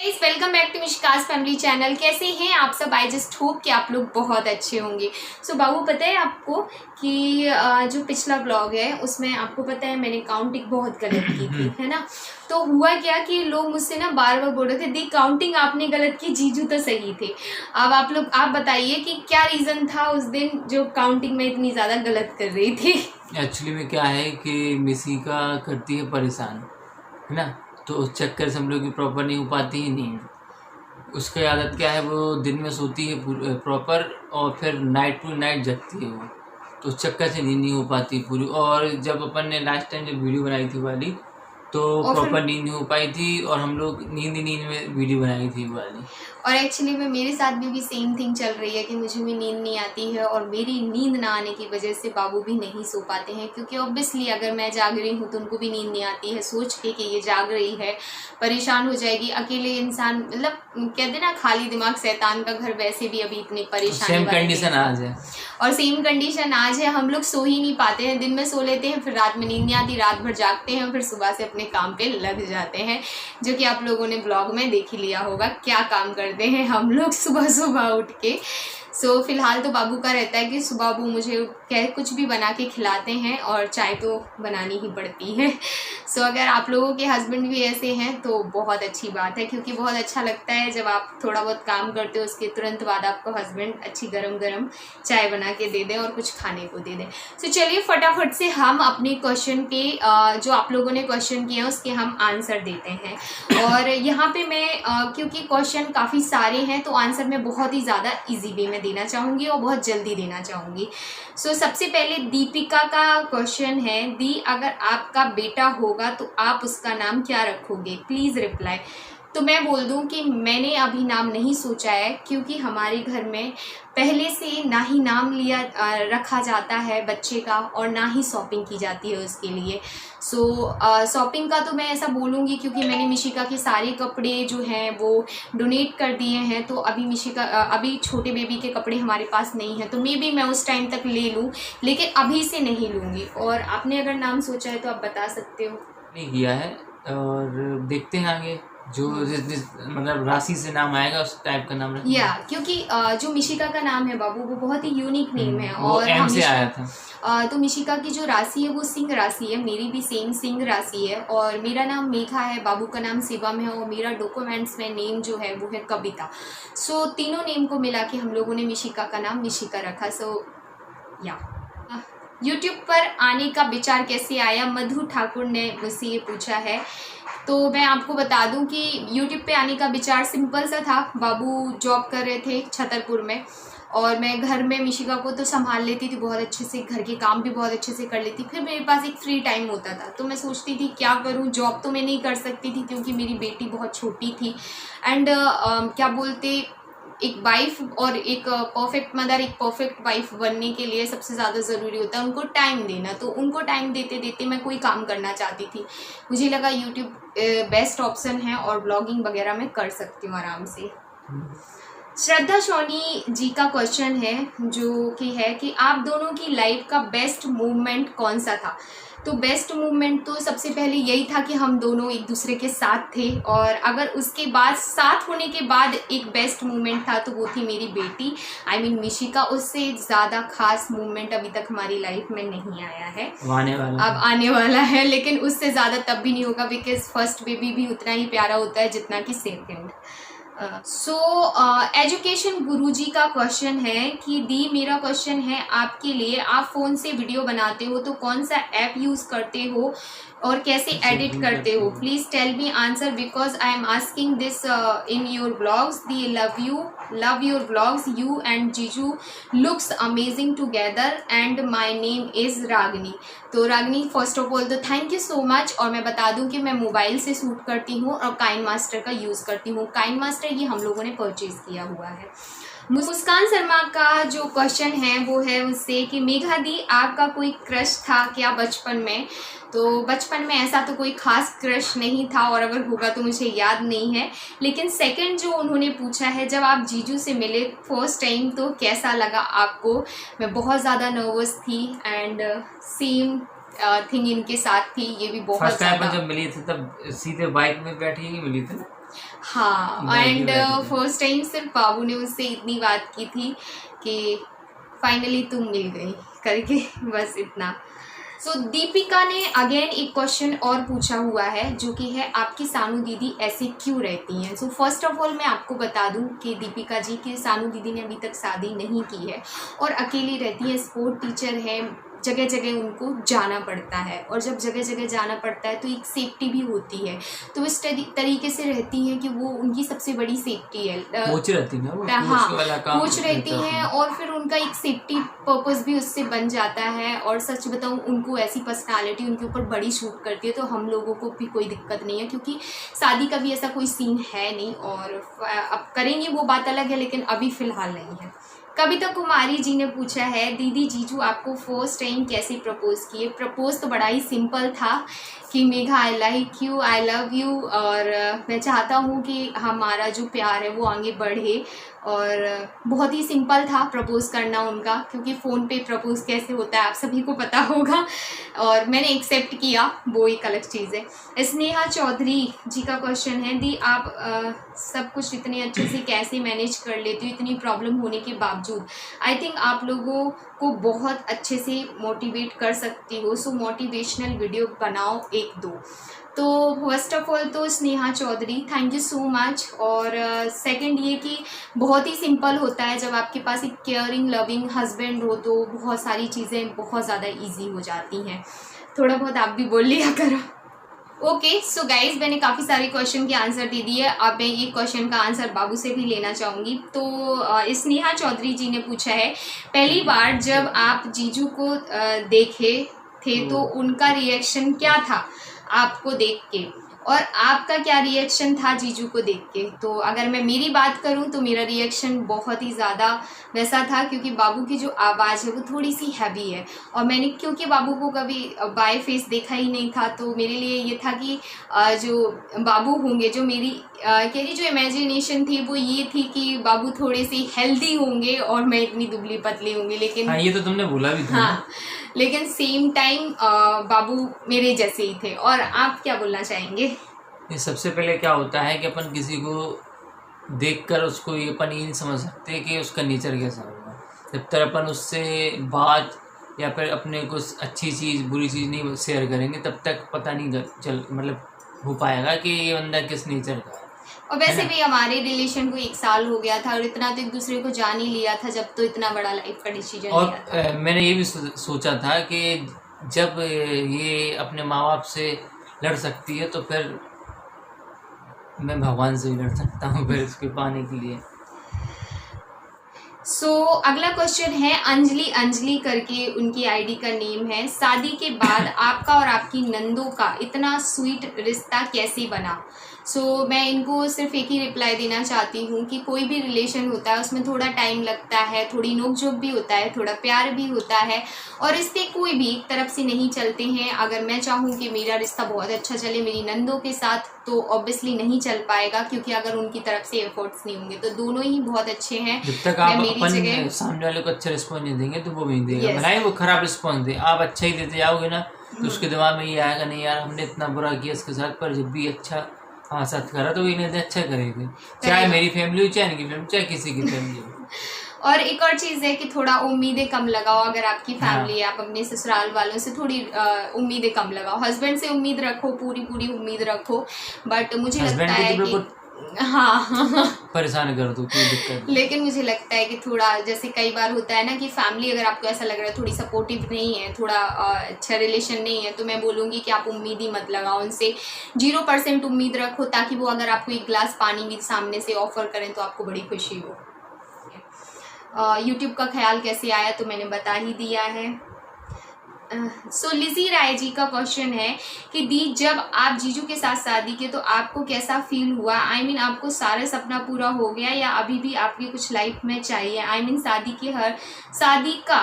Welcome back to Mishka's family channel. कैसे हैं आप सब? आई जस्ट होप कि आप लोग बहुत अच्छे होंगे। सो बाबू, पता है आपको कि जो पिछला ब्लॉग है उसमें आपको पता है मैंने काउंटिंग बहुत गलत की थी, है ना। तो हुआ क्या कि लोग मुझसे ना बार बार बोल रहे थे दी काउंटिंग आपने गलत की, जीजू तो सही थे। अब आप बताइए कि क्या रीज़न था उस दिन जो काउंटिंग में इतनी ज़्यादा गलत कर रही थी। एक्चुअली में क्या है कि मिसिका करती है परेशान, है ना। तो उस चक्कर से हम लोग की प्रॉपर नहीं हो पाती है नींद। उसकी आदत क्या है, वो दिन में सोती है प्रॉपर और फिर नाइट टू नाइट जगती है वो। तो उस चक्कर से नींद नहीं हो पाती पूरी। और जब अपन ने लास्ट टाइम जब वीडियो बनाई थी वाली, तो प्रॉपर नींद नहीं हो पाई थी और हम लोग नींद में वीडियो बनाई थी वाली। और एक्चुअली में मेरे साथ भी सेम थिंग चल रही है कि मुझे भी नींद नहीं आती है और मेरी नींद ना आने की वजह से बाबू भी नहीं सो पाते हैं, क्योंकि ऑब्वियसली अगर मैं जाग रही हूँ तो उनको भी नींद नहीं आती है। सोच के कि ये जाग रही है, परेशान हो जाएगी। अकेले इंसान मतलब कहते ना खाली दिमाग शैतान का घर, वैसे भी अभी इतनी परेशानी सेम कंडीशन आज है। और सेम कंडीशन आज है। हम लोग सो ही नहीं पाते हैं, दिन में सो लेते हैं, फिर रात में नींद नहीं आती, रात भर जागते हैं, फिर सुबह से अपने काम पे लग जाते हैं, जो कि आप लोगों ने ब्लॉग में देख ही लिया होगा क्या काम करते हैं हम लोग सुबह सुबह उठ के। सो फिलहाल तो बाबू का रहता है कि सुबह वो मुझे कुछ भी बना के खिलाते हैं और चाय तो बनानी ही पड़ती है। सो अगर आप लोगों के हस्बैंड भी ऐसे हैं तो बहुत अच्छी बात है, क्योंकि बहुत अच्छा लगता है जब आप थोड़ा बहुत काम करते हो उसके तुरंत बाद आपको हस्बैंड अच्छी गरम गरम चाय बना के दे दें और कुछ खाने को दे दें। सो चलिए फटाफट से हम अपने क्वेश्चन के जो आप लोगों ने क्वेश्चन किए हैं उसके हम आंसर देते हैं। और यहाँ पे मैं क्योंकि क्वेश्चन काफ़ी सारे हैं तो आंसर मैं बहुत ही ज़्यादा ईजी वे में देना चाहूँगी और बहुत जल्दी देना चाहूँगी। सो सबसे पहले दीपिका का क्वेश्चन है, दी अगर आपका बेटा होगा तो आप उसका नाम क्या रखोगे, प्लीज़ रिप्लाई। तो मैं बोल दूं कि मैंने अभी नाम नहीं सोचा है, क्योंकि हमारे घर में पहले से ना ही नाम रखा जाता है बच्चे का और ना ही शॉपिंग की जाती है उसके लिए। सो शॉपिंग का तो मैं ऐसा बोलूँगी क्योंकि मैंने मिशिका के सारे कपड़े जो हैं वो डोनेट कर दिए हैं, तो अभी छोटे बेबी के कपड़े हमारे पास नहीं हैं, तो मे बी मैं उस टाइम तक ले लूँ, लेकिन अभी से नहीं लूँगी। और आपने अगर नाम सोचा है तो आप बता सकते हो। नहीं किया है और देखते हैं आगे जो मतलब राशि से नाम आएगा उस टाइप का नाम रखेंगे। क्योंकि जो मिशिका का नाम है बाबू वो बहुत ही यूनिक नेम है और एम से आया था। तो मिशिका की जो राशि है वो सिंह राशि है, मेरी भी सेम सिंह राशि है, और मेरा नाम मेघा है, बाबू का नाम शिवम है, और मेरा डॉक्यूमेंट्स में नेम जो है वो है कविता। सो तीनों नेम को मिला के हम लोगों ने मिशिका का नाम मिशिका रखा। सो यूट्यूब पर आने का विचार कैसे आया, मधु ठाकुर ने मुझसे ये पूछा है। तो मैं आपको बता दूं कि यूट्यूब पे आने का विचार सिंपल सा था। बाबू जॉब कर रहे थे छतरपुर में और मैं घर में मिशिका को तो संभाल लेती थी बहुत अच्छे से, घर के काम भी बहुत अच्छे से कर लेती। फिर मेरे पास एक फ्री टाइम होता था तो मैं सोचती थी क्या करूं। जॉब तो मैं नहीं कर सकती थी क्योंकि मेरी बेटी बहुत छोटी थी, एंड क्या बोलते, एक वाइफ और एक परफेक्ट मदर, एक परफेक्ट वाइफ बनने के लिए सबसे ज़्यादा ज़रूरी होता है उनको टाइम देना। तो उनको टाइम देते देते मैं कोई काम करना चाहती थी, मुझे लगा यूट्यूब बेस्ट ऑप्शन है और ब्लॉगिंग वगैरह मैं कर सकती हूँ आराम से। श्रद्धा सोनी जी का क्वेश्चन है जो कि है कि आप दोनों की लाइफ का बेस्ट मूवमेंट कौन सा था। तो बेस्ट मूवमेंट तो सबसे पहले यही था कि हम दोनों एक दूसरे के साथ थे, और अगर उसके बाद साथ होने के बाद एक बेस्ट मूवमेंट था तो वो थी मेरी बेटी, आई मीन मिशिका। उससे ज़्यादा खास मूवमेंट अभी तक हमारी लाइफ में नहीं आया है, अब आने वाला है, लेकिन उससे ज़्यादा तब भी नहीं होगा बिकॉज फर्स्ट बेबी भी उतना ही प्यारा होता है जितना कि सेकेंड। एजुकेशन गुरुजी का क्वेश्चन है कि दी मेरा क्वेश्चन है आपके लिए, आप फ़ोन से वीडियो बनाते हो तो कौन सा ऐप यूज़ करते हो और कैसे एडिट करते हो, please tell me answer because I am asking this in your blogs. दी love your blogs, you and जीजू looks amazing together and my name is Ragini. तो रागनी फर्स्ट ऑफ ऑल तो थैंक यू सो मच। और मैं बता दूं कि मैं मोबाइल से शूट करती हूँ और काइन मास्टर का यूज़ करती हूँ। काइन मास्टर ये हम लोगों ने परचेज़ किया हुआ है। मुस्कान शर्मा का जो क्वेश्चन है वो है उससे कि मेघा दी आपका कोई क्रश था क्या बचपन में। तो बचपन में ऐसा तो कोई खास क्रश नहीं था, और अगर होगा तो मुझे याद नहीं है। लेकिन सेकंड जो उन्होंने पूछा है, जब आप जीजू से मिले फर्स्ट टाइम तो कैसा लगा आपको। मैं बहुत ज़्यादा नर्वस थी एंड सेम थिंग इनके साथ थी, ये भी बहुत फर्स्ट टाइम जब मिली थी तब सीधे बाइक में बैठी ही मिली थी। हाँ, बैठ के एंड बैठ के। फर्स्ट टाइम सिर्फ बाबू ने मुझसे इतनी बात की थी कि फाइनली तुम मिल गई करके, बस इतना। सो दीपिका ने अगेन एक क्वेश्चन और पूछा हुआ है, जो कि है आपकी सानू दीदी ऐसे क्यों रहती हैं। सो फर्स्ट ऑफ ऑल मैं आपको बता दूं कि दीपिका जी की सानू दीदी ने अभी तक शादी नहीं की है और अकेली रहती है, स्पोर्ट टीचर है, जगह जगह उनको जाना पड़ता है, और जब जगह जगह जाना पड़ता है तो एक सेफ्टी भी होती है, तो इस तरीके से रहती हैं कि वो उनकी सबसे बड़ी सेफ्टी है। कोच रहती है ना वो, हाँ, कोच वाला काम कोच रहती रहता है हैं, और फिर उनका एक सेफ्टी पर्पस भी उससे बन जाता है। और सच बताऊं, उनको ऐसी पर्सनालिटी उनके ऊपर बड़ी शूट करती है, तो हम लोगों को भी कोई दिक्कत नहीं है, क्योंकि शादी का भी ऐसा कोई सीन है नहीं, और अब करेंगे वो बात अलग है, लेकिन अभी फ़िलहाल नहीं है। कविता कुमारी जी ने पूछा है, दीदी जीजू आपको फर्स्ट टाइम कैसे प्रपोज किए। प्रपोज तो बड़ा ही सिंपल था कि Megha I like you, I love you, और मैं चाहता हूँ कि हमारा जो प्यार है वो आगे बढ़े, और बहुत ही सिंपल था प्रपोज करना उनका, क्योंकि फ़ोन पे प्रपोज कैसे होता है आप सभी को पता होगा, और मैंने एक्सेप्ट किया, वो एक अलग चीज़ है। स्नेहा चौधरी जी का क्वेश्चन है, दी आप सब कुछ इतने अच्छे से कैसे मैनेज कर लेती हो इतनी प्रॉब्लम होने के बावजूद। आई थिंक आप लोगों को बहुत अच्छे से मोटिवेट कर सकती हो, सो मोटिवेशनल वीडियो बनाओ एक दो। तो फर्स्ट ऑफ ऑल तो Sneha Chaudhary, thank you so much. और सेकंड ये कि बहुत ही सिंपल होता है, जब आपके पास एक केयरिंग लविंग हस्बैंड हो तो बहुत सारी चीज़ें बहुत ज़्यादा इजी हो जाती हैं। थोड़ा बहुत आप भी बोल लिया करो। ओके, सो गाइज मैंने काफ़ी सारे क्वेश्चन के आंसर दे दिए। अब मैं ये क्वेश्चन का आंसर बाबू से भी लेना चाहूँगी। तो स्नेहा चौधरी जी ने पूछा है, पहली बार जब आप जीजू को देखे थे तो उनका रिएक्शन क्या था आपको देख के, और आपका क्या रिएक्शन था जीजू को देख के। तो अगर मैं मेरी बात करूं तो मेरा रिएक्शन बहुत ही ज़्यादा वैसा था, क्योंकि बाबू की जो आवाज़ है वो थोड़ी सी हैवी है, और मैंने क्योंकि बाबू को कभी बाय फेस देखा ही नहीं था, तो मेरे लिए ये था कि जो बाबू होंगे, जो मेरी कह जो इमेजिनेशन थी वो ये थी कि बाबू थोड़े से हेल्दी होंगे और मैं इतनी दुबली पतली होंगी। लेकिन हाँ, ये तो तुमने बोला भी था। हाँ, लेकिन सेम टाइम बाबू मेरे जैसे ही थे। और आप क्या बोलना चाहेंगे? ये सबसे पहले क्या होता है कि अपन किसी को देखकर उसको ये अपन ये नहीं समझ सकते कि उसका नेचर कैसा होगा, जब तक अपन उससे बात या फिर अपने कुछ अच्छी चीज़ बुरी चीज़ नहीं शेयर करेंगे तब तक पता नहीं चल मतलब हो पाएगा कि ये बंदा किस नेचर का है। और वैसे भी हमारे रिलेशन को 1 साल हो गया था, और इतना तो एक दूसरे को जान ही लिया था जब तो इतना बड़ा लाइफ का डिसीजन लिया था। और मैंने ये भी सोचा था कि जब ये अपने माँ बाप से लड़ सकती है तो फिर मैं भगवान से भी लड़ सकता हूँ फिर इसके पाने के लिए। अगला क्वेश्चन है, अंजलि करके उनकी आईडी का नेम है, शादी के बाद आपका और आपकी नंदों का इतना स्वीट रिश्ता कैसे बना। मैं इनको सिर्फ एक ही रिप्लाई देना चाहती हूँ कि कोई भी रिलेशन होता है उसमें थोड़ा टाइम लगता है, थोड़ी नोक-झोंक भी होता है, थोड़ा प्यार भी होता है, और रिश्ते कोई भी एक तरफ से नहीं चलते हैं। अगर मैं चाहूँ कि मेरा रिश्ता बहुत अच्छा चले मेरी नंदों के साथ, तो ऑब्वियसली नहीं चल पाएगा, क्योंकि अगर उनकी तरफ से एफर्ट्स नहीं होंगे, तो दोनों ही बहुत अच्छे हैं। जब तक आप अपन सामने वाले को अच्छा रिस्पॉन्स नहीं देंगे तो वो भी नहीं देगा, भले ही वो खराब रिस्पॉन्स दे, आप अच्छा ही देते जाओगे ना तो उसके दिमाग में ये आएगा, नहीं यार हमने इतना बुरा किया इसके साथ, पर जब भी अच्छा हाँ साथ करा तो इन्हें अच्छा करेंगे, चाहे मेरी फैमिली हो, चाहे इनकी फैमिली, चाहे किसी की फैमिली हो। और एक और चीज़ है कि थोड़ा उम्मीदें कम लगाओ। अगर आपकी फैमिली है, आप अपने ससुराल वालों से थोड़ी उम्मीदें कम लगाओ। हस्बैंड से उम्मीद रखो, पूरी उम्मीद रखो, बट मुझे लगता है कि हाँ परेशान कर दो, कोई दिक्कत नहीं। लेकिन मुझे लगता है कि थोड़ा, जैसे कई बार होता है ना कि फैमिली अगर आपको ऐसा लग रहा है थोड़ी सपोर्टिव नहीं है, थोड़ा अच्छा रिलेशन नहीं है, तो मैं बोलूँगी कि आप उम्मीद ही मत लगाओ उनसे। 0% उम्मीद रखो, ताकि वो अगर आपको एक गिलास पानी भी सामने से ऑफर करें तो आपको बड़ी खुशी हो। यूट्यूब का ख्याल कैसे आया तो मैंने बता ही दिया है। लिजी राय जी का क्वेश्चन है कि दी जब आप जीजू के साथ शादी किए तो आपको कैसा फील हुआ। I mean, आपको सारा सपना पूरा हो गया या अभी भी आपकी कुछ लाइफ में चाहिए। I mean, शादी का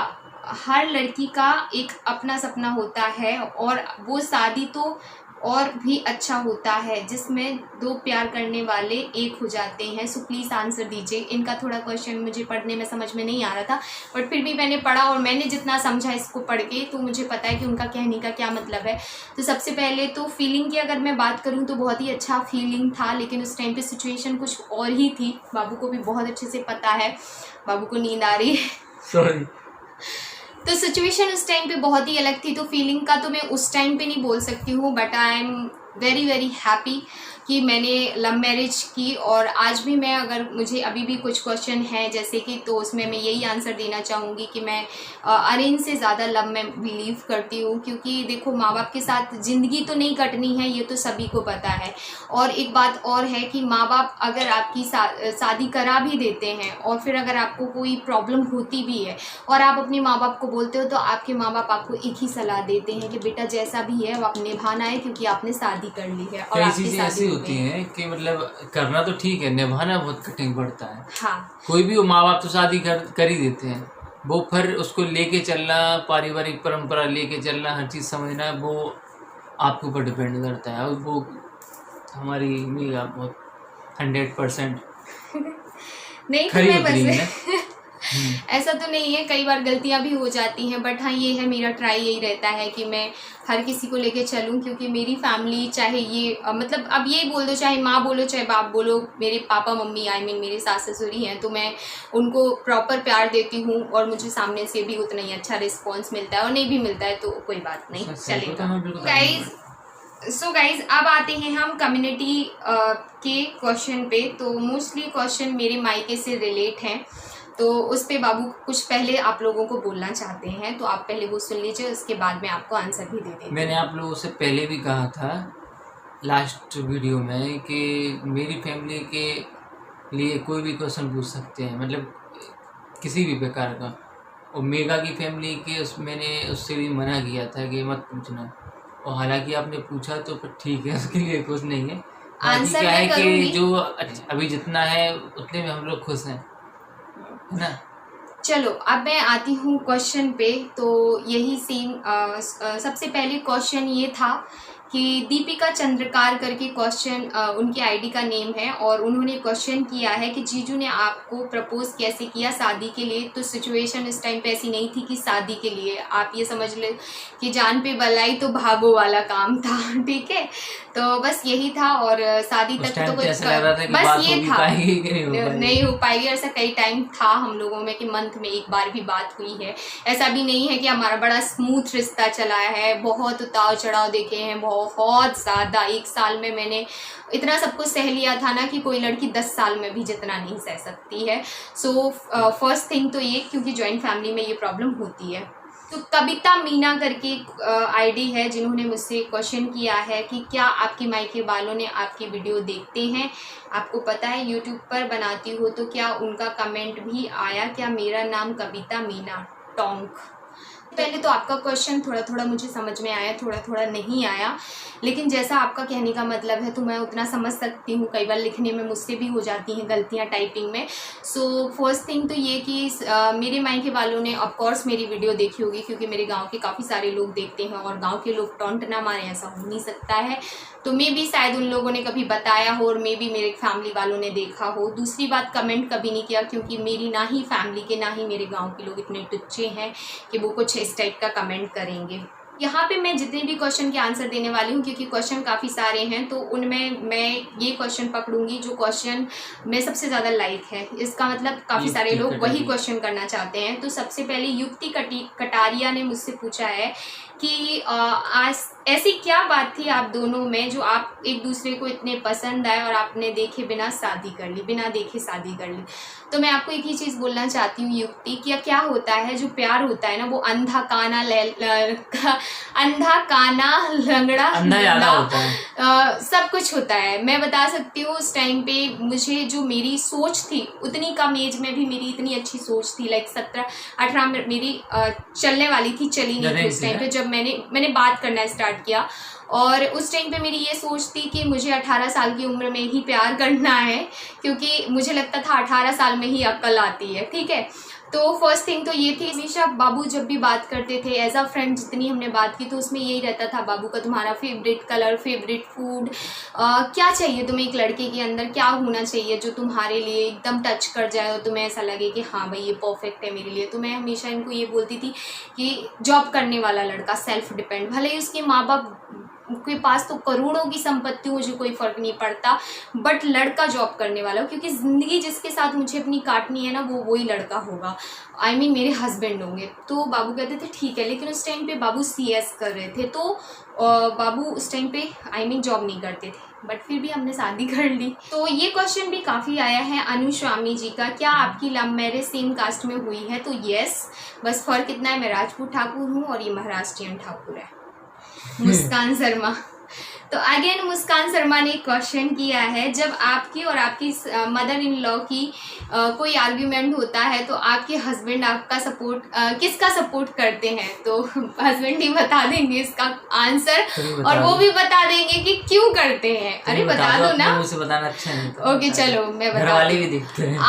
हर लड़की का एक अपना सपना होता है, और वो शादी तो और भी अच्छा होता है जिसमें दो प्यार करने वाले एक हो जाते हैं। सो प्लीज़ आंसर दीजिए। इनका थोड़ा क्वेश्चन मुझे पढ़ने में समझ में नहीं आ रहा था, बट फिर भी मैंने पढ़ा और मैंने जितना समझा इसको पढ़ के तो मुझे पता है कि उनका कहने का क्या मतलब है। तो सबसे पहले तो फीलिंग की अगर मैं बात करूँ तो बहुत ही अच्छा फीलिंग था, लेकिन उस टाइम पर सिचुएशन कुछ और ही थी। बाबू को भी बहुत अच्छे से पता है, बाबू को नींद आ रही है, सॉरी। तो सिचुएशन उस टाइम पे बहुत ही अलग थी। तो फीलिंग का तो मैं उस टाइम पे नहीं बोल सकती हूँ, but I am very very happy कि मैंने लव मैरिज की। और आज भी मैं, अगर मुझे अभी भी कुछ क्वेश्चन है जैसे कि, तो उसमें मैं यही आंसर देना चाहूँगी कि मैं अरेंज से ज़्यादा लव में बिलीव करती हूँ। क्योंकि देखो, माँ बाप के साथ ज़िंदगी तो नहीं कटनी है, ये तो सभी को पता है। और एक बात और है कि माँ बाप अगर आपकी शादी करा भी देते हैं और फिर अगर आपको कोई प्रॉब्लम होती भी है और आप अपने माँ बाप को बोलते हो, तो आपके माँ बाप आपको एक ही सलाह देते हैं कि बेटा जैसा भी है वो आप निभाना है, क्योंकि आपने शादी कर ली है। और कई आपकी चीजें ऐसी होती हैं कि मतलब करना तो ठीक है, निभाना बहुत कठिन पड़ता है। हाँ, कोई भी माँ बाप तो शादी कर ही देते हैं, वो फिर उसको लेके चलना, पारिवारिक परंपरा लेके चलना, हर चीज़ समझना, वो आपके ऊपर डिपेंड करता है। और वो हमारी मीगा बहुत 100% नहीं तो खरी मैं उतरी है। बस ऐसा तो नहीं है, कई बार गलतियां भी हो जाती हैं, बट हाँ ये है, मेरा ट्राई यही रहता है कि मैं हर किसी को लेके चलूं। क्योंकि मेरी फैमिली, चाहे ये मतलब अब ये बोल दो, चाहे माँ बोलो चाहे बाप बोलो, मेरे पापा मम्मी आई मीन मेरे सास ससुरी हैं, तो मैं उनको प्रॉपर प्यार देती हूँ और मुझे सामने से भी उतना ही अच्छा रिस्पॉन्स मिलता है। और नहीं भी मिलता है तो कोई बात नहीं, चलेगा। सो गाइज, अब आते हैं हम कम्युनिटी के क्वेश्चन पे। तो मोस्टली क्वेश्चन मेरे मायके से रिलेट हैं, तो उस पे बाबू कुछ पहले आप लोगों को बोलना चाहते हैं, तो आप पहले वो सुन लीजिए, उसके बाद मैं आपको आंसर भी दे देंगे। मैंने आप लोगों से पहले भी कहा था लास्ट वीडियो में कि मेरी फैमिली के लिए कोई भी क्वेश्चन पूछ सकते हैं, मतलब किसी भी प्रकार का। और मेगा की फैमिली के मैंने उससे भी मना किया था कि मत पूछना, और हालांकि आपने पूछा तो फिर ठीक है, उसके लिए कुछ नहीं है। आंसर क्या है मैं कि करूंगी। जो अभी जितना है उतने में हम लोग खुश हैं, है ना। चलो अब मैं आती हूँ क्वेश्चन पे। तो यही सेम सबसे पहले क्वेश्चन ये था कि दीपिका चंद्रकार करके क्वेश्चन उनकी आईडी का नेम है, और उन्होंने क्वेश्चन किया है कि जीजू ने आपको प्रपोज कैसे किया शादी के लिए। तो सिचुएशन इस टाइम पे ऐसी नहीं थी कि शादी के लिए, आप ये समझ ले कि जान पे बलाई तो भागो वाला काम था, ठीक है। तो बस यही था, और शादी तक तो कुछ बस ये था, नहीं हो पाएगी। ऐसा कई टाइम था हम लोगों में कि मंथ में एक बार भी बात हुई है। ऐसा भी नहीं है कि हमारा बड़ा स्मूथ रिश्ता चला है, बहुत उतार चढ़ाव देखे हैं, बहुत ज़्यादा। 1 साल में मैंने इतना सब कुछ सह लिया था ना कि कोई लड़की 10 साल में भी जितना नहीं सह सकती है। सो फर्स्ट थिंग तो ये, क्योंकि जॉइंट फैमिली में ये प्रॉब्लम होती है। तो कविता मीना करके आईडी है जिन्होंने मुझसे क्वेश्चन किया है कि क्या आपके मायके वालों ने आपकी वीडियो देखते हैं, आपको पता है यूट्यूब पर बनाती हो, तो क्या उनका कमेंट भी आया, क्या मेरा नाम कविता मीना टोंक। पहले तो आपका क्वेश्चन थोड़ा थोड़ा मुझे समझ में आया, थोड़ा थोड़ा नहीं आया, लेकिन जैसा आपका कहने का मतलब है तो मैं उतना समझ सकती हूँ। कई बार लिखने में मुझसे भी हो जाती हैं गलतियाँ टाइपिंग में। सो फर्स्ट थिंग तो ये कि मेरे मायके वालों ने ऑफकोर्स मेरी वीडियो देखी होगी, क्योंकि मेरे गांव के काफ़ी सारे लोग देखते हैं और गांव के लोग टोंट ना मारे ऐसा हो नहीं सकता है। तो मे भी शायद उन लोगों ने कभी बताया हो और मे भी मेरे फैमिली वालों ने देखा हो। दूसरी बात, कमेंट कभी नहीं किया, क्योंकि मेरी ना ही फैमिली के ना ही मेरे गाँव के लोग इतने टुच्चे हैं कि वो कुछ इस टाइप का कमेंट करेंगे। यहाँ पे मैं जितने भी क्वेश्चन के आंसर देने वाली हूँ, क्योंकि क्वेश्चन काफ़ी सारे हैं, तो उनमें मैं ये क्वेश्चन पकड़ूंगी जो क्वेश्चन में सबसे ज़्यादा लाइक है। इसका मतलब काफ़ी सारे लोग वही क्वेश्चन करना चाहते हैं। तो सबसे पहले युक्ति कटारिया ने मुझसे पूछा है कि ऐसी क्या बात थी आप दोनों में जो आप एक दूसरे को इतने पसंद आए और आपने देखे बिना शादी कर ली, बिना देखे शादी कर ली। तो मैं आपको एक ही चीज़ बोलना चाहती हूँ युक्ति, कि क्या होता है, जो प्यार होता है ना वो अंधा काना लंगड़ा होता है, सब कुछ होता है। मैं बता सकती हूँ उस टाइम पे मुझे जो मेरी सोच थी, उतनी कम एज में भी मेरी इतनी अच्छी सोच थी, लाइक 17-18 मेरी चलने वाली थी, चली नहीं थी उस टाइम पे जब मैंने बात करना स्टार्ट किया। और उस टाइम पे मेरी ये सोच थी कि मुझे 18 साल की उम्र में ही प्यार करना है, क्योंकि मुझे लगता था 18 साल में ही अक्ल आती है, ठीक है। तो फर्स्ट थिंग तो ये थी, हमेशा बाबू जब भी बात करते थे एज अ फ्रेंड, जितनी हमने बात की तो उसमें यही रहता था, बाबू का तुम्हारा फेवरेट कलर, फेवरेट फूड, क्या चाहिए तुम्हें एक लड़के के अंदर, क्या होना चाहिए जो तुम्हारे लिए एकदम टच कर जाए और तुम्हें ऐसा लगे कि हाँ भाई ये परफेक्ट है मेरे लिए। तो मैं हमेशा इनको ये बोलती थी कि जॉब करने वाला लड़का, सेल्फ डिपेंड, भले ही उसके माँ बाप के पास तो करोड़ों की संपत्ति, मुझे कोई फ़र्क नहीं पड़ता, बट लड़का जॉब करने वाला हो, क्योंकि ज़िंदगी जिसके साथ मुझे अपनी काटनी है ना वो वही लड़का होगा, आई मीन मेरे हस्बैंड होंगे। तो बाबू कहते थे ठीक है, लेकिन उस टाइम पे बाबू CS कर रहे थे, तो बाबू उस टाइम पे आई मीन जॉब नहीं करते थे, बट फिर भी हमने शादी कर ली। तो ये क्वेश्चन भी काफ़ी आया है अनु स्वामी जी का, क्या आपकी लव मैरिज सेम कास्ट में हुई है? तो येस, बस फ़र्क इतना है, मैं राजपूत ठाकुर हूँ और ये महाराष्ट्रियन ठाकुर है, मुस्कान शर्मा। तो अगेन मुस्कान शर्मा ने क्वेश्चन किया है, जब आपकी और आपकी मदर इन लॉ की कोई आर्ग्यूमेंट होता है तो आपके हस्बैंड आपका सपोर्ट किसका सपोर्ट करते हैं? तो हस्बैंड ही बता देंगे इसका आंसर, और वो भी बता देंगे कि क्यों करते हैं। अरे बता दो ना, मुझे बताना अच्छा नहीं तो ओके चलो मैं बता, घर वाले भी देखते हैं।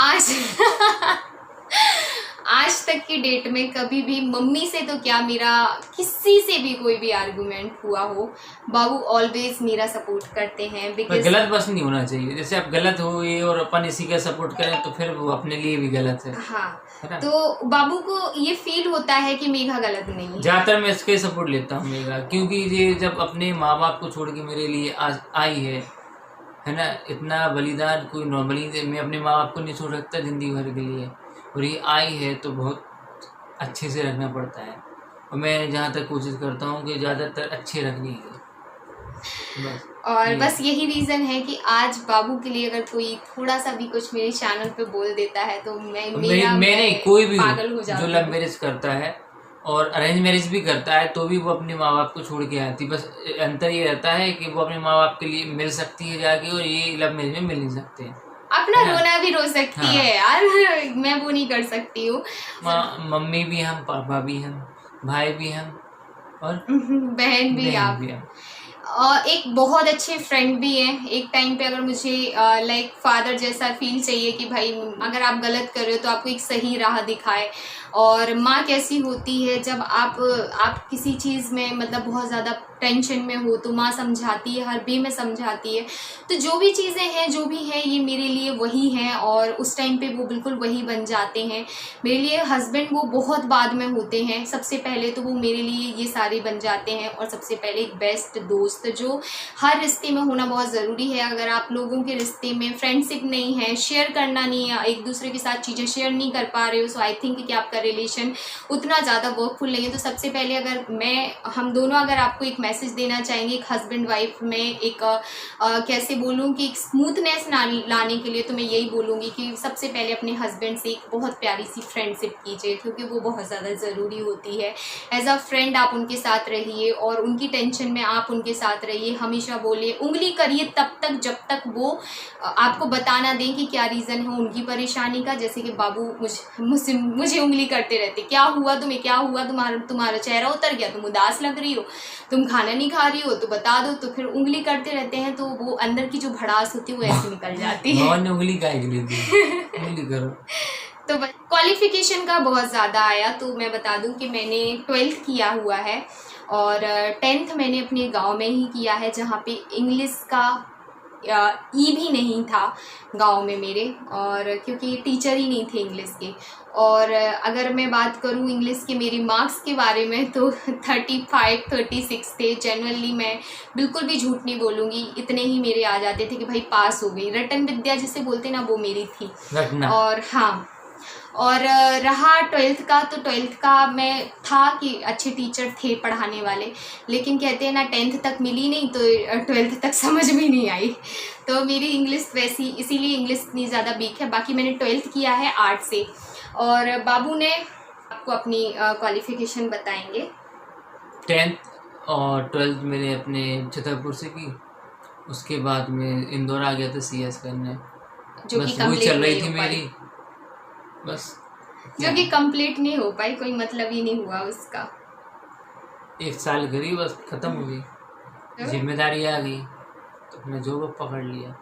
आज तक की डेट में कभी भी मम्मी से तो क्या, मेरा किसी से भी कोई भी आर्गुमेंट हुआ हो, बाबू ऑलवेज मेरा सपोर्ट करते हैं। बिकॉज गलत बस नहीं होना चाहिए, जैसे आप गलत हो ये और अपन इसी का सपोर्ट करें तो फिर वो अपने लिए भी गलत है। हाँ, तो बाबू को ये फील होता है कि मेघा गलत नहीं है। ज्यादातर मैं इसका सपोर्ट लेता हूँ मेघा, क्योंकि ये जब अपने माँ बाप को छोड़ के मेरे लिए आज आई है ना, इतना बलिदान कोई नॉर्मली मैं अपने माँ बाप को नहीं छोड़ सकता जिंदगी भर के लिए, और ये आई है तो बहुत अच्छे से रखना पड़ता है, और मैं जहाँ तक कोशिश करता हूँ कि ज़्यादातर अच्छे रखने की बस। और बस यही रीज़न है कि आज बाबू के लिए अगर कोई थोड़ा सा भी कुछ मेरे चैनल पे बोल देता है तो मैं नहीं कोई भी पागल हो जाती जो लव मैरिज करता है और अरेंज मैरिज भी करता है तो भी वो अपने माँ बाप को छोड़ के आती, बस अंतर ये रहता है कि वो अपने माँ बाप के लिए मिल सकती है जाके, और ये लव मैरिज में मिल नहीं सकते हैं। अपना रोना भी रो सकती है यार, मैं वो नहीं कर सकती हूँ। मम्मी भी हम, पापा भी हम, भाई भी हम, और बहन भी आप। एक बहुत अच्छे फ्रेंड भी हैं। एक टाइम पे अगर मुझे लाइक फादर जैसा फील चाहिए कि भाई अगर आप गलत कर रहे हो तो आपको एक सही राह दिखाए। और माँ कैसी होती है जब आप किसी चीज़ में मतलब बहुत ज़्यादा टेंशन में हो तो माँ समझाती है, हर वे में समझाती है। तो जो भी चीज़ें हैं जो भी हैं ये मेरे लिए वही हैं, और उस टाइम पे वो बिल्कुल वही बन जाते हैं मेरे लिए। हस्बैंड वो बहुत बाद में होते हैं, सबसे पहले तो वो मेरे लिए ये सारे बन जाते हैं। और सबसे पहले एक बेस्ट दोस्त जो हर रिश्ते में होना बहुत ज़रूरी है। अगर आप लोगों के रिश्ते में फ्रेंडशिप नहीं है, शेयर करना नहीं है, एक दूसरे के साथ चीज़ें शेयर नहीं कर पा रहे हो, सो आई थिंक कि आपका रिलेशन उतना ज़्यादा वर्कफुल नहीं है। तो सबसे पहले अगर हम दोनों अगर आपको एक मैसेज देना चाहेंगे एक हस्बैंड वाइफ में, एक कैसे बोलूँ कि एक स्मूथनेस लाने के लिए, तो मैं यही बोलूँगी कि सबसे पहले अपने हस्बैंड से एक बहुत प्यारी सी फ्रेंडशिप कीजिए, क्योंकि वो बहुत ज़्यादा ज़रूरी होती है। एज अ फ्रेंड आप उनके साथ रहिए और उनकी टेंशन में आप उनके साथ रहिए। हमेशा बोलिए, उंगली करिए तब तक जब तक वो आपको बताना दें कि क्या रीज़न है उनकी परेशानी का। जैसे कि बाबू मुझे उंगली करते रहते, क्या हुआ तुम्हें, क्या हुआ, तुम्हारा चेहरा उतर गया, तुम उदास लग रही हो, तुम खाना नहीं खा रही हो तो बता दो। तो फिर उंगली करते रहते हैं, तो वो अंदर की जो भड़ास होती है वो ऐसे निकल जाती है। उंगली काहे के लिए दी? उंगली करो। तो क्वालिफिकेशन का बहुत ज़्यादा आया, तो मैं बता दूं कि मैंने 12th किया हुआ है और 10th मैंने अपने गांव में ही किया है, जहाँ पे इंग्लिश का ई भी नहीं था गांव में मेरे, और क्योंकि टीचर ही नहीं थे इंग्लिश के। और अगर मैं बात करूं इंग्लिश के मेरे मार्क्स के बारे में तो 35-36 थे। जनरली मैं बिल्कुल भी झूठ नहीं बोलूँगी, इतने ही मेरे आ जाते थे कि भाई पास हो गई। रटन विद्या जिसे बोलते ना, वो मेरी थी। और हाँ, और रहा 12th का, तो 12th का मैं था कि अच्छे टीचर थे पढ़ाने वाले, लेकिन कहते हैं ना 10th तक मिली नहीं तो 12th तक समझ में नहीं आई। तो मेरी इंग्लिश वैसी, इसीलिए इंग्लिश इतनी ज़्यादा वीक है। बाकी मैंने 12th किया है आर्ट से। और बाबू ने आपको अपनी क्वालिफिकेशन बताएंगे। 10th और 12th मैंने अपने छतरपुर से की, उसके बाद में इंदौर आ गया था CS करने, जो कि वही चल रही थी मेरी, बस जो कि कंप्लीट नहीं हो पाई, कोई मतलब ही नहीं हुआ उसका। 1 साल करी, बस खत्म हो गई, जिम्मेदारी आ गई तो अपना जॉब पकड़ लिया।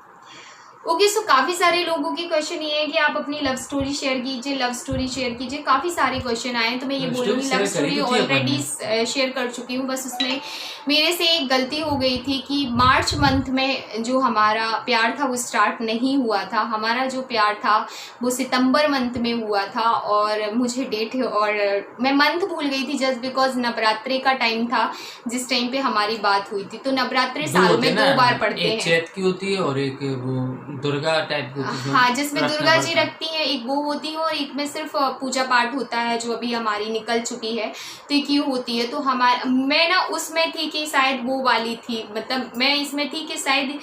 ओके, सो काफ़ी सारे लोगों के क्वेश्चन ये है कि आप अपनी लव स्टोरी शेयर कीजिए, लव स्टोरी शेयर कीजिए। काफ़ी सारे क्वेश्चन आए हैं, तो मैं ये बोलूँगी लव स्टोरी ऑलरेडी शेयर कर चुकी हूँ। बस उसमें मेरे से एक गलती हो गई थी कि मार्च मंथ में जो हमारा प्यार था वो स्टार्ट नहीं हुआ था। हमारा जो प्यार था वो सितंबर मंथ में हुआ था, और मुझे डेट और मैं मंथ भूल गई थी जस्ट बिकॉज नवरात्रि का टाइम था जिस टाइम पे हमारी बात हुई थी। तो नवरात्रि साल में 2 बार पड़ते हैं, एक चैत की होती है और एक वो दुर्गा टाइप की होती है। हाँ, जिसमें दुर्गा जी रखती हैं, एक वो होती है और एक में सिर्फ पूजा पाठ होता है जो अभी हमारी निकल चुकी है, तो एक ये होती है। तो मैं ना उसमें थी कि शायद वो वाली थी, मतलब मैं इसमें थी कि शायद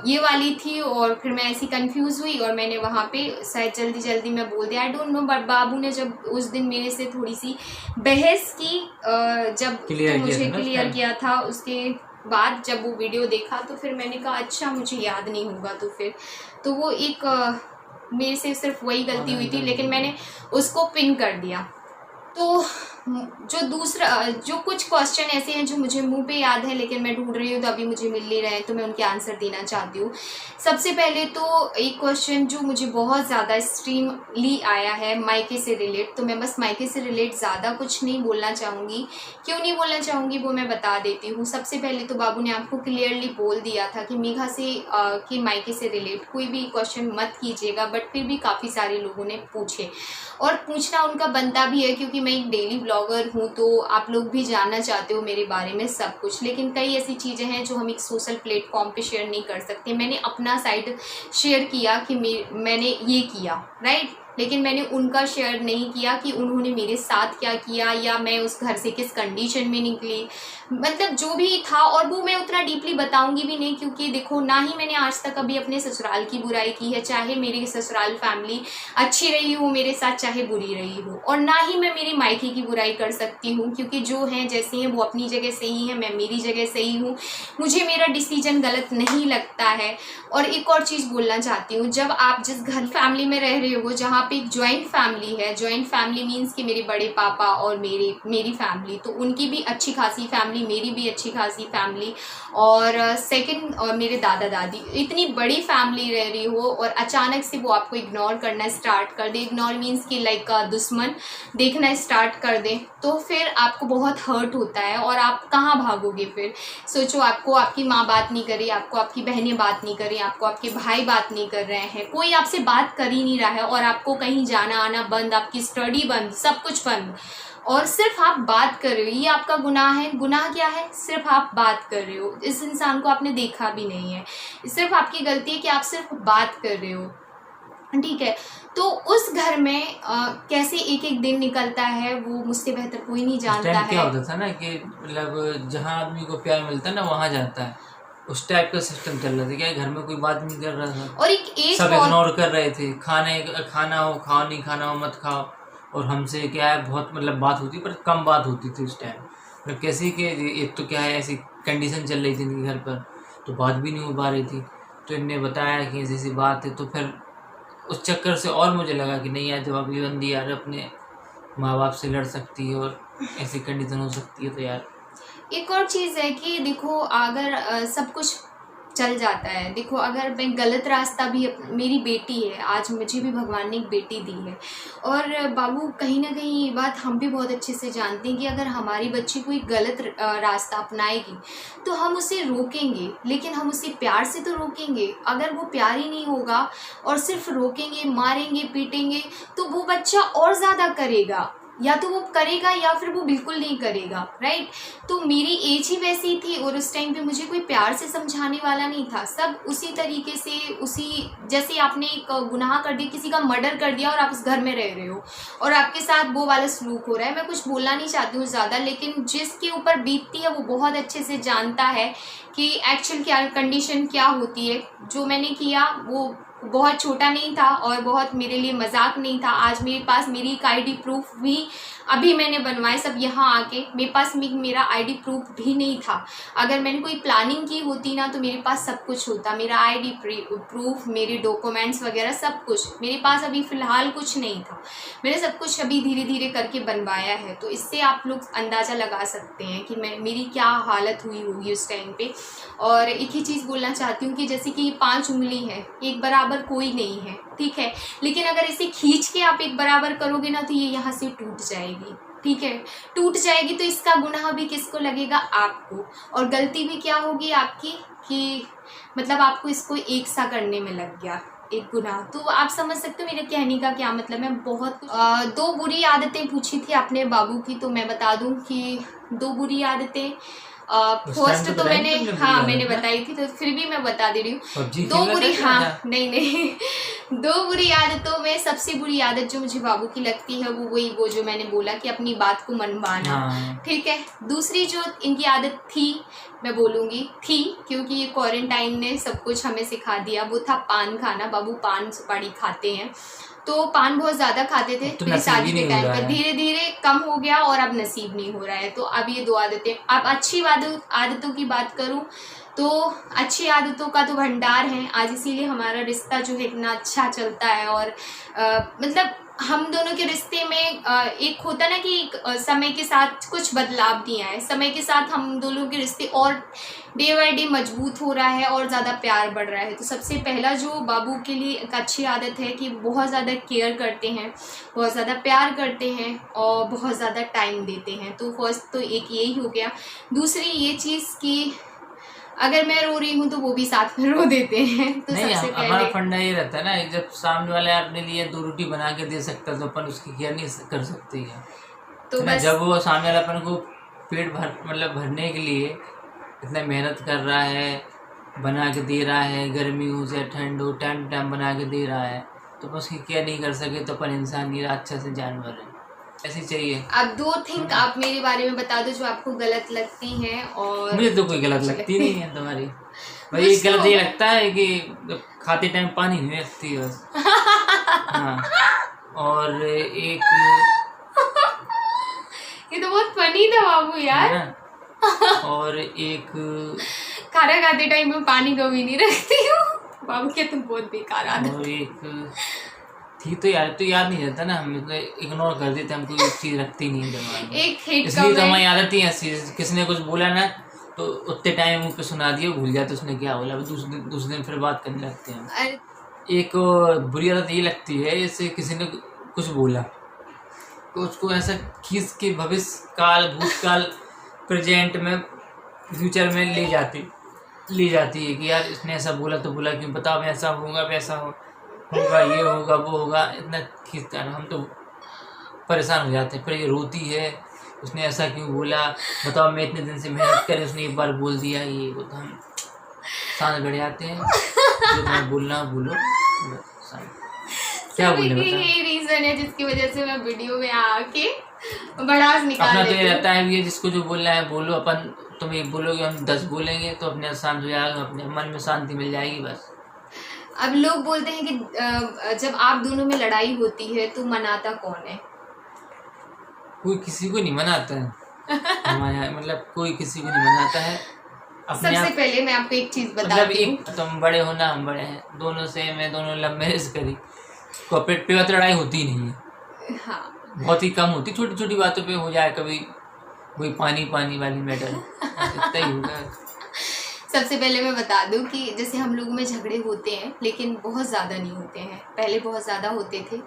ये वाली थी, और फिर मैं ऐसी कंफ्यूज हुई और मैंने वहाँ पे शायद जल्दी में बोल दिया, आई डोंट नो। बट बाबू ने जब उस दिन मेरे से थोड़ी सी बहस की, जब तो मुझे क्लियर किया था, उसके बाद जब वो वीडियो देखा तो फिर मैंने कहा अच्छा मुझे याद नहीं होगा। तो फिर तो वो एक मेरे से सिर्फ वही गलती हुई थी, लेकिन मैंने उसको पिन कर दिया। तो जो कुछ क्वेश्चन ऐसे हैं जो मुझे मुंह पे याद है लेकिन मैं ढूंढ रही हूँ तो अभी मुझे मिल नहीं रहे हैं, तो मैं उनके आंसर देना चाहती हूँ। सबसे पहले तो एक क्वेश्चन जो मुझे बहुत ज़्यादा एक्सट्रीमली आया है मायके से रिलेट, तो मैं बस मायके से रिलेट ज़्यादा कुछ नहीं बोलना चाहूँगी। क्यों नहीं बोलना चाहूँगी वो मैं बता देती हूँ। सबसे पहले तो बाबू ने आपको क्लियरली बोल दिया था कि मेघा से कि मायके से रिलेट कोई भी क्वेश्चन मत कीजिएगा, बट फिर भी काफ़ी सारे लोगों ने पूछे और पूछना उनका बनता भी है, क्योंकि मैं एक डेली ब्लॉगर हूँ तो आप लोग भी जानना चाहते हो मेरे बारे में सब कुछ। लेकिन कई ऐसी चीज़ें हैं जो हम एक सोशल प्लेटफॉर्म पे शेयर नहीं कर सकते। मैंने अपना साइड शेयर किया कि मैंने ये किया, राइट, लेकिन मैंने उनका शेयर नहीं किया कि उन्होंने मेरे साथ क्या किया या मैं उस घर से किस कंडीशन में निकली, मतलब जो भी था। और वो मैं उतना डीपली बताऊंगी भी नहीं, क्योंकि देखो ना ही मैंने आज तक कभी अपने ससुराल की बुराई की है, चाहे मेरी ससुराल फैमिली अच्छी रही हो मेरे साथ चाहे बुरी रही हो, और ना ही मैं मेरी मायके की बुराई कर सकती हूँ, क्योंकि जो हैं जैसी हैं वो अपनी जगह सही है, मैं मेरी जगह सही हूँ, मुझे मेरा डिसीजन गलत नहीं लगता है। और एक और चीज़ बोलना चाहती हूँ, जब आप जिस घर फैमिली में रह रहे हो जहाँ पे एक जॉइंट फैमिली है, जॉइंट फैमिली मीन्स कि मेरे बड़े पापा और मेरी फैमिली, तो उनकी भी अच्छी खासी फैमिली, मेरी भी अच्छी खासी फैमिली, और सेकंड और मेरे दादा दादी, इतनी बड़ी फैमिली रह रही हो और अचानक से वो आपको इग्नोर करना स्टार्ट कर दे, इग्नोर मीन्स कि लाइक दुश्मन देखना स्टार्ट कर दे, तो फिर आपको बहुत हर्ट होता है और आप कहाँ भागोगे फिर। सोचो, आपको आपकी माँ बात नहीं कर रही, आपको आपकी बहनें बात नहीं कर रही, आपको आपके भाई बात नहीं कर रहे हैं, कोई आपसे बात कर ही नहीं रहा है, और आपको कहीं जाना आना बंद, आपकी स्टडी बंद, सब कुछ बंद, और सिर्फ आप बात कर रहे हो। ये आपका गुनाह है। गुनाह क्या है? सिर्फ आप बात कर रहे हो, इस इंसान को आपने देखा भी नहीं है, सिर्फ आपकी गलती है कि आप सिर्फ बात कर रहे हो, ठीक है। तो उस घर में कैसे एक एक दिन निकलता है वो मुझसे बेहतर कोई नहीं जानता है। क्या होता था ना कि मतलब जहाँ आदमी को प्यार मिलता है ना वहाँ जाता है, उस टाइप का सिस्टम चल रहा था। क्या घर में कोई बात नहीं कर रहा था और एक सब इग्नोर कर रहे थे, खाना हो खाओ, नहीं खाना हो मत खाओ। और हमसे क्या है बहुत मतलब बात होती पर कम बात होती थी उस टाइम, मतलब कैसे कि एक तो क्या है ऐसी कंडीशन चल रही थी इनके घर पर, तो बात भी नहीं हो पा रही थी। तो इनने बताया कि ऐसी ऐसी बात है, तो फिर उस चक्कर से और मुझे लगा कि नहीं यार, जब अभी बंदी यार अपने माँ बाप से लड़ सकती है और ऐसी कंडीशन हो सकती है, तो यार एक और चीज़ है कि देखो अगर सब कुछ चल जाता है, देखो अगर मैं गलत रास्ता भी, मेरी बेटी है, आज मुझे भी भगवान ने एक बेटी दी है, और बाबू कहीं ना कहीं ये बात हम भी बहुत अच्छे से जानते हैं कि अगर हमारी बच्ची कोई गलत रास्ता अपनाएगी तो हम उसे रोकेंगे, लेकिन हम उसे प्यार से तो रोकेंगे। अगर वो प्यार ही नहीं होगा और सिर्फ रोकेंगे, मारेंगे, पीटेंगे, तो वो बच्चा और ज़्यादा करेगा, या तो वो करेगा या फिर वो बिल्कुल नहीं करेगा, राइट। तो मेरी एज ही वैसी थी और उस टाइम पे मुझे कोई प्यार से समझाने वाला नहीं था। सब उसी तरीके से, उसी जैसे आपने एक गुनाह कर दिया, किसी का मर्डर कर दिया और आप उस घर में रह रहे हो और आपके साथ वो वाला सलूक हो रहा है। मैं कुछ बोलना नहीं चाहती हूँ ज़्यादा, लेकिन जिसके ऊपर बीतती है वो बहुत अच्छे से जानता है कि एक्चुअल क्या कंडीशन क्या होती है। जो मैंने किया वो बहुत छोटा नहीं था और बहुत मेरे लिए मजाक नहीं था। आज मेरे पास मेरी एक आईडी प्रूफ भी अभी मैंने बनवाए सब यहाँ आके, मेरे पास मेरा आईडी प्रूफ भी नहीं था। अगर मैंने कोई प्लानिंग की होती ना तो मेरे पास सब कुछ होता, मेरा आईडी प्रूफ, मेरे डॉक्यूमेंट्स वगैरह सब कुछ मेरे पास अभी फ़िलहाल कुछ नहीं था। मैंने सब कुछ अभी धीरे धीरे करके बनवाया है। तो इससे आप लोग अंदाज़ा लगा सकते हैं कि मेरी क्या हालत हुई होगी उस टाइम पे। और एक ही चीज़ बोलना चाहती हूँ कि जैसे कि 5 उंगली है, एक बराबर कोई नहीं है, ठीक है, लेकिन अगर इसे खींच के आप एक बराबर करोगे ना तो ये यहाँ से टूट जाएगी, ठीक है, टूट जाएगी। तो इसका गुनाह भी किसको लगेगा? आपको। और गलती भी क्या होगी आपकी कि मतलब आपको इसको एक सा करने में लग गया एक गुनाह। तो आप समझ सकते हो मेरे कहने का क्या मतलब है। बहुत 2 बुरी आदतें पूछी थी आपने बाबू की, तो मैं बता दूं कि 2 बुरी आदतें फर्स्ट तो मैंने बताई थी, तो फिर भी मैं बता दे रही हूँ। 2 बुरी, नहीं 2 बुरी आदतों में सबसे बुरी आदत जो मुझे बाबू की लगती है वो जो मैंने बोला कि अपनी बात को मनवाना, ठीक है। दूसरी जो इनकी आदत थी, मैं बोलूँगी थी क्योंकि ये क्वारंटाइन ने सब कुछ हमें सिखा दिया, वो था पान खाना। बाबू पान सुपारी खाते हैं, तो पान बहुत ज़्यादा खाते थे मेरी शादी के टाइम पर, धीरे धीरे कम हो गया और अब नसीब नहीं हो रहा है। तो अब ये 2 आदतें। अब अच्छी आदतों की बात करूं तो अच्छी आदतों का तो भंडार है आज, इसीलिए हमारा रिश्ता जो है इतना अच्छा चलता है। और मतलब हम दोनों के रिश्ते में एक होता ना कि समय के साथ कुछ बदलाव नहीं आए, समय के साथ हम दोनों के रिश्ते और डे बाय डे मजबूत हो रहा है और ज़्यादा प्यार बढ़ रहा है। तो सबसे पहला जो बाबू के लिए एक अच्छी आदत है कि बहुत ज़्यादा केयर करते हैं, बहुत ज़्यादा प्यार करते हैं और बहुत ज़्यादा टाइम देते हैं। तो फर्स्ट तो एक यही हो गया। दूसरी ये चीज़ कि अगर मैं रो रही हूँ तो वो भी साथ में रो देते हैं। तो नहीं, सबसे पहले हमारा फंडा ये रहता है ना, जब सामने वाले अपने लिए 2 रोटी बना के दे सकता है तो अपन उसकी केयर नहीं कर सकते हैं। तो बस जब वो सामने वाला अपन को पेट भरने के लिए इतना मेहनत कर रहा है, बना के दे रहा है, गर्मी हो चाहे ठंड हो, टाइम टाइम बना के दे रहा है, तो अपन उसकी केयर नहीं कर सके तो अपन इंसान नहीं, अच्छा से जानवर है, ऐसी चाहिए। अब 2 थिंग आप मेरे बारे में बता दो जो आपको गलत लगती हैं। और मुझे तो कोई गलत लगती नहीं है तुम्हारी, भाई ये गलत ये लगता है कि खाते टाइम पानी नहीं रखती है बस। हाँ, और एक ये तो बहुत फनी था बाबू यार। और एक खाना खाते टाइम में पानी कभी नहीं रखती हूँ बाबू, क्या तुम बहुत बेकार आदत। और एक थी तो यार, तो याद नहीं रहता ना, हम इग्नोर कर देते, हम कोई चीज रखती नहीं दिमाग में, एक हिट इसलिए तो हमारी आदत ही ऐसी है, किसी ने कुछ बोला ना तो उतने टाइम मुँह पे सुना दिया, भूल जाते उसने क्या बोला, दूसरे दिन फिर बात करने लगते हैं। एक बुरी आदत ये लगती है, जैसे किसी ने कुछ बोला तो उसको ऐसा खींच के भविष्य काल, भूतकाल, प्रेजेंट में, फ्यूचर में ले जाती है कि यार इसने ऐसा बोला तो बोला क्यों, बताओ ऐसा होगा वैसा होगा, ये होगा वो होगा, इतना खींचता है। हम तो परेशान हो जाते हैं, फिर ये रोती है उसने ऐसा क्यों बोला, बताओ मैं इतने दिन से मेहनत करे, उसने एक बार बोल दिया, ये वो, तो हम शांत बैठ जाते हैं, जो मैं बोलना बोलो, क्या बोले बताओ। यही रीजन है जिसकी वजह से मैं वीडियो में आके भड़ास निकाल अपना लेती तो हूँ। ये रहता है ये जिसको जो बोलना है बोलो, अपन तुम एक बोलोगे हम 10 बोलेंगे तो अपने शांत हो जाएगा, अपने मन में शांति मिल जाएगी बस। अब लोग बोलते हैं कि जब आप दोनों में लड़ाई होती है तो मनाता कौन है? कोई किसी को नहीं मनाता है हमारे यहाँ, मतलब कोई किसी को नहीं मनाता है। सबसे पहले मैं आपको एक चीज बता मतलब एक तुम बड़े हो ना, हम बड़े हैं, दोनों से मैं दोनों लव मैरिज करी, कॉर्पोरेट पे लड़ाई होती नहीं है। हाँ, बहुत ही कम होती, छोटी छोटी बातों पे हो जाए, कभी कोई पानी वाली मैटर, इतना ही होगा। सबसे पहले मैं बता दूं कि जैसे हम लोगों में झगड़े होते हैं लेकिन बहुत ज़्यादा नहीं होते हैं, पहले बहुत ज़्यादा होते थे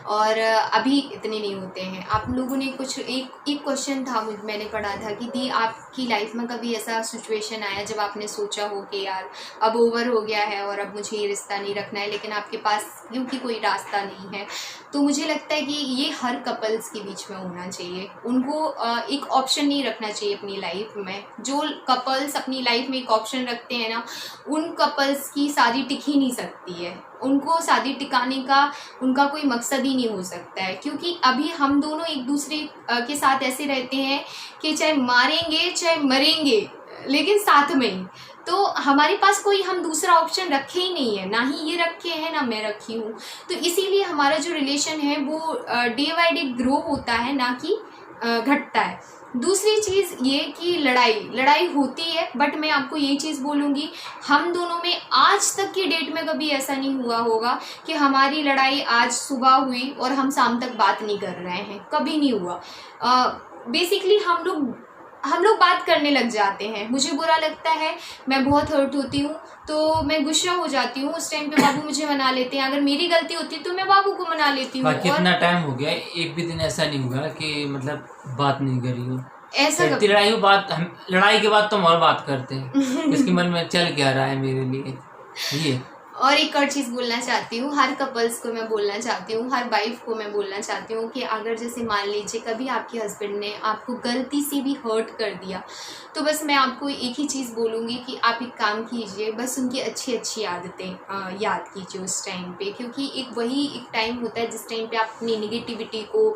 और अभी इतने नहीं होते हैं। आप लोगों ने कुछ एक क्वेश्चन था, मैंने पढ़ा था कि दी आपकी लाइफ में कभी ऐसा सिचुएशन आया जब आपने सोचा हो कि यार अब ओवर हो गया है और अब मुझे ये रिश्ता नहीं रखना है, लेकिन आपके पास क्योंकि कोई रास्ता नहीं है। तो मुझे लगता है कि ये हर कपल्स के बीच में होना चाहिए, उनको एक ऑप्शन नहीं रखना चाहिए अपनी लाइफ में। जो कपल्स अपनी लाइफ में एक ऑप्शन रखते हैं ना, उन कपल्स की शादी टिक ही नहीं सकती है, उनको शादी टिकाने का उनका कोई मकसद ही नहीं हो सकता है। क्योंकि अभी हम दोनों एक दूसरे के साथ ऐसे रहते हैं कि चाहे मारेंगे चाहे मरेंगे लेकिन साथ में ही। तो हमारे पास कोई हम दूसरा ऑप्शन रखे ही नहीं है, ना ही ये रखे हैं ना मैं रखी हूँ। तो इसीलिए हमारा जो रिलेशन है वो डे बाय डे ग्रो होता है, ना कि घटता है। दूसरी चीज़ ये कि लड़ाई होती है, बट मैं आपको ये चीज़ बोलूँगी, हम दोनों में आज तक की डेट में कभी ऐसा नहीं हुआ होगा कि हमारी लड़ाई आज सुबह हुई और हम शाम तक बात नहीं कर रहे हैं, कभी नहीं हुआ। बेसिकली हम लोग बात करने लग जाते हैं। मुझे बुरा लगता है, मैं बहुत हर्ट होती हूँ तो मैं गुस्सा हो जाती हूँ, उस टाइम पे बाबू मुझे मना लेते हैं। अगर मेरी गलती होती है तो मैं बाबू को मना लेती हूँ। कितना टाइम हो गया, एक भी दिन ऐसा नहीं हुआ कि मतलब बात नहीं करी हो। ऐसा लड़ाई हो, बात हम लड़ाई के बाद तो हम और बात करते हैं इसके मन में चल क्या रहा है मेरे लिए ये। और एक और चीज़ बोलना चाहती हूँ, हर कपल्स को मैं बोलना चाहती हूँ, हर वाइफ को मैं बोलना चाहती हूँ कि अगर जैसे मान लीजिए कभी आपके हस्बैंड ने आपको गलती से भी हर्ट कर दिया, तो बस मैं आपको एक ही चीज़ बोलूँगी कि आप एक काम कीजिए, बस उनकी अच्छी आदतें याद कीजिए उस टाइम पे, क्योंकि वही एक टाइम होता है जिस टाइम पे आप अपनी निगेटिविटी को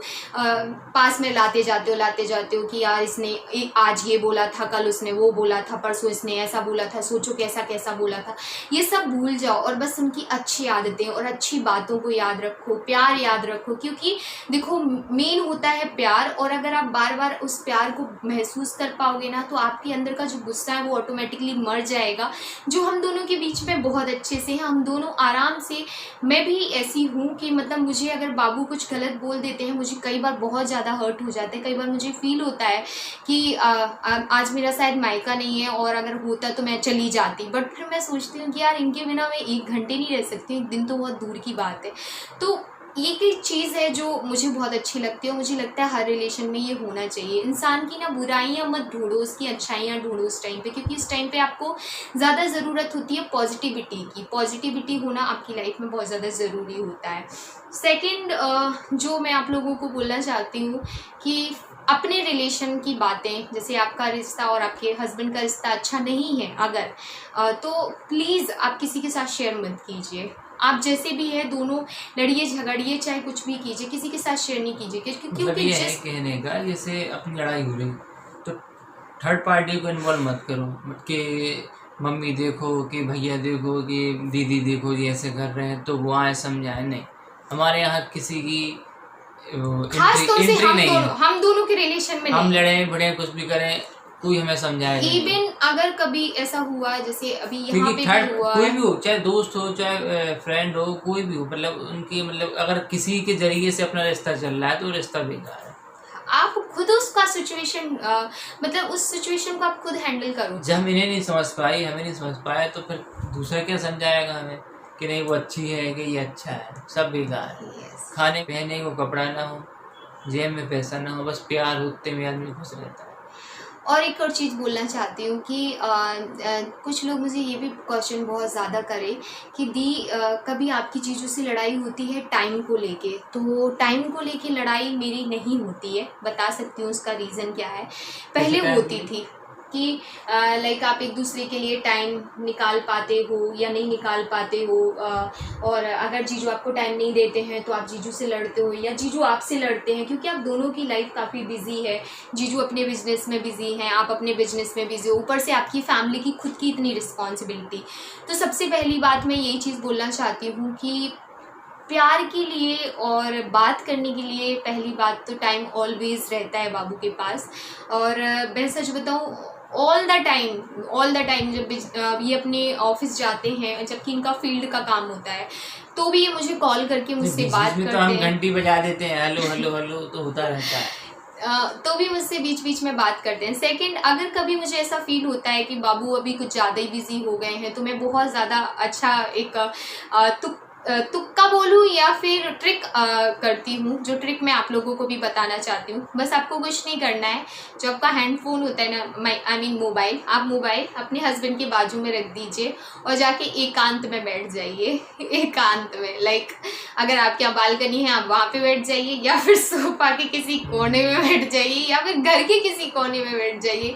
पास में लाते जाते हो कि यार इसने आज ये बोला था, कल उसने वो बोला था, परसों इसने ऐसा बोला था, सोचो कैसा बोला था। ये सब भूल जाओ और बस उनकी अच्छी आदतें और अच्छी बातों को याद रखो, प्यार याद रखो, क्योंकि देखो मेन होता है प्यार। और अगर आप बार बार उस प्यार को महसूस कर पाओगे ना, तो आपके अंदर का जो गुस्सा है वो ऑटोमेटिकली मर जाएगा। जो हम दोनों के बीच में बहुत अच्छे से है, हम दोनों आराम से, मैं भी ऐसी हूँ कि मतलब मुझे अगर बाबू कुछ गलत बोल देते हैं, मुझे कई बार बहुत ज़्यादा हर्ट हो जाता है। कई बार मुझे फील होता है कि आज मेरा शायद मायका नहीं है और अगर होता तो मैं चली जाती, बट फिर मैं सोचती हूँ कि यार इनके बिना मैं एक घंटे नहीं रह सकती, एक दिन तो बहुत दूर की बात है। तो एक चीज़ है जो मुझे बहुत अच्छी लगती है और मुझे लगता है हर रिलेशन में ये होना चाहिए। इंसान की ना बुराइयां मत ढूंढो, उसकी अच्छाइयां ढूंढो उस टाइम पे, क्योंकि इस टाइम पे आपको ज़्यादा ज़रूरत होती है पॉजिटिविटी की। पॉजिटिविटी होना आपकी लाइफ में बहुत ज़्यादा ज़रूरी होता है। सेकंड जो मैं आप लोगों को बोलना चाहती हूँ कि अपने रिलेशन की बातें, जैसे आपका रिश्ता और आपके हस्बैंड का रिश्ता अच्छा नहीं है अगर तो प्लीज़ आप किसी के साथ शेयर मत कीजिए। आप जैसे भी है दोनों लड़िए झगड़िए, चाहे कुछ भी कीजिए, किसी के साथ शेयर नहीं कीजिए, क्योंकि ये है कहने का, जैसे अपनी लड़ाई हो रही तो थर्ड पार्टी को इन्वॉल्व मत करो कि मम्मी देखो, कि भैया देखो, कि दीदी देखो ये ऐसे कर रहे हैं तो वो आए समझाए। नहीं, हमारे यहाँ किसी की एंट्री नहीं है। हम दोनों के रिलेशन में हम लड़े बड़े कुछ भी करें, कोई हमें समझाए नहीं। इवन अगर कभी ऐसा हुआ जैसे अभी यहाँ पे भी हुआ, कोई भी हो, चाहे दोस्त हो चाहे फ्रेंड हो, कोई भी हो, मतलब उनकी मतलब अगर किसी के जरिए से अपना रिश्ता चल रहा है तो रिश्ता बेकार है। आप खुद उसका सिचुएशन मतलब उस सिचुएशन को आप खुद हैंडल करो। जब हम इन्हें नहीं समझ पाई, हमें नहीं समझ पाया, तो फिर दूसरा क्या समझाएगा हमें कि नहीं वो अच्छी है कि ये अच्छा है। सब बेकार है। खाने पहने को कपड़ा ना हो, जेब में पैसा ना हो, बस प्यार होते में आदमी खुश रहता है। और एक और चीज़ बोलना चाहती हूँ कि कुछ लोग मुझे ये भी क्वेश्चन बहुत ज़्यादा करे कि कभी आपकी चीज़ों से लड़ाई होती है टाइम को लेके, तो टाइम को लेके लड़ाई मेरी नहीं होती है। बता सकती हूँ उसका रीज़न क्या है। पहले होती थी कि लाइक आप एक दूसरे के लिए टाइम निकाल पाते हो या नहीं निकाल पाते हो, और अगर जीजू आपको टाइम नहीं देते हैं तो आप जीजू से लड़ते हो या जीजू आपसे लड़ते हैं, क्योंकि आप दोनों की लाइफ काफ़ी बिजी है। जीजू अपने बिजनेस में बिजी हैं, आप अपने बिजनेस में बिजी हो, ऊपर से आपकी फैमिली की खुद की इतनी रिस्पॉन्सिबिलिटी। तो सबसे पहली बात मैं यही चीज़ बोलना चाहती हूँ कि प्यार के लिए और बात करने के लिए पहली बात तो टाइम ऑलवेज रहता है बाबू के पास। और मैं सच बताऊँ ऑल द टाइम जब ये अपने ऑफिस जाते हैं, जबकि इनका फील्ड का काम होता है, तो भी ये मुझे कॉल करके मुझसे बात करते हैं। तो हम घंटी बजा देते हैं, हेलो हेलो हेलो तो होता रहता है। तो भी मुझसे बीच में बात करते हैं। सेकंड, अगर कभी मुझे ऐसा फील होता है कि बाबू अभी कुछ ज़्यादा ही बिजी हो गए हैं, तो मैं बहुत ज़्यादा अच्छा एक तुक्का बोलूँ या फिर ट्रिक करती हूँ, जो ट्रिक मैं आप लोगों को भी बताना चाहती हूँ। बस आपको कुछ नहीं करना है, जो आपका हैंडफोन होता है ना, आई मीन मोबाइल, आप मोबाइल अपने हस्बैंड के बाजू में रख दीजिए और जाके एकांत में बैठ जाइए। एकांत में, लाइक अगर आपके यहाँ बालकनी है आप वहाँ पे बैठ जाइए, या फिर सोफा के किसी कोने में बैठ जाइए, या फिर घर के किसी कोने में बैठ जाइए।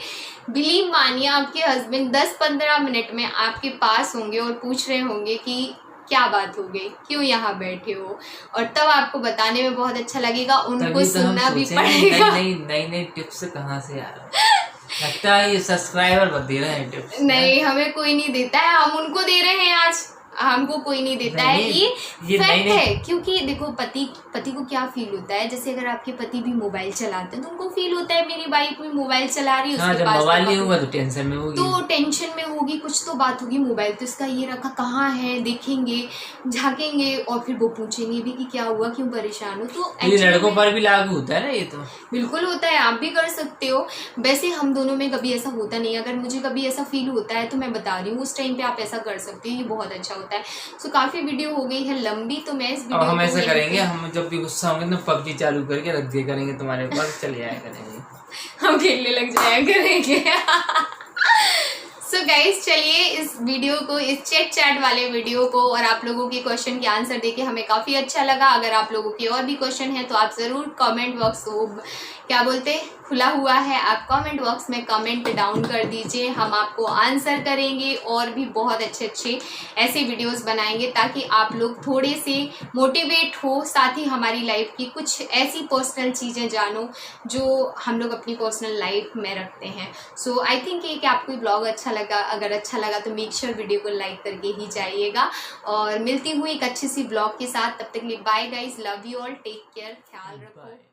बिलीव मानिए आपके हस्बैंड 10-15 मिनट में आपके पास होंगे और पूछ रहे होंगे कि क्या बात हो गई, क्यों यहाँ बैठे हो, और तब आपको बताने में बहुत अच्छा लगेगा, उनको सुनना भी पड़ेगा। नई टिप्स कहाँ से आ रहा है। लगता है ये सब्सक्राइबर बहुत दे रहे हैं टिप्स। नहीं, हमें कोई नहीं देता है, हम उनको दे रहे हैं आज, हमको कोई नहीं देता है। ये फैक्ट है, क्योंकि देखो पति को क्या फील होता है, जैसे अगर आपके पति भी मोबाइल चलाते हैं तो उनको फील होता है मेरी वाइफ भी मोबाइल चला रही है, उसके पास मोबाइल नहीं होगा तो टेंशन में होगी, तो टेंशन में होगी, कुछ तो बात होगी, मोबाइल तो इसका ये रखा कहाँ है, देखेंगे झाकेंगे और फिर वो पूछेंगे भी कि क्या हुआ, क्यों परेशान हो। तो ये लड़कों पर भी लागू होता है ना, ये तो बिल्कुल होता है, आप भी कर सकते हो। वैसे हम दोनों में कभी ऐसा होता नहीं, अगर मुझे कभी ऐसा फील होता है तो मैं बता रही हूँ, उस टाइम पे आप ऐसा कर सकते हो, ये बहुत अच्छा होता है। सो काफी वीडियो हो गई है लंबी, तो मैं इस वीडियो हम ऐसा करेंगे, हम जब भी गुस्सा होंगे तो PUBG चालू करके रख दिया करेंगे तुम्हारे पास, चले आया करेंगे, हम खेलने लग जाया करेंगे। सो गाइस, चलिए इस वीडियो को, इस चिट चैट वाले वीडियो को और आप लोगों के क्वेश्चन के आंसर देके हमें काफ़ी अच्छा लगा। अगर आप लोगों के और भी क्वेश्चन है तो आप ज़रूर कमेंट बॉक्स को क्या बोलते हैं खुला हुआ है, आप कमेंट बॉक्स में कमेंट डाउन कर दीजिए, हम आपको आंसर करेंगे और भी बहुत अच्छे ऐसे वीडियोस बनाएंगे ताकि आप लोग थोड़े से मोटिवेट हो, साथ ही हमारी लाइफ की कुछ ऐसी पर्सनल चीज़ें जानो जो हम लोग अपनी पर्सनल लाइफ में रखते हैं। सो आई थिंक कि आपको ब्लॉग अच्छा लगा, अगर अच्छा लगा तो मेक श्योर वीडियो को लाइक करके ही जाइएगा। और मिलती हूँ एक अच्छी सी ब्लॉग के साथ, तब तक के लिए bye guys, love you all, take care, ख्याल रखो।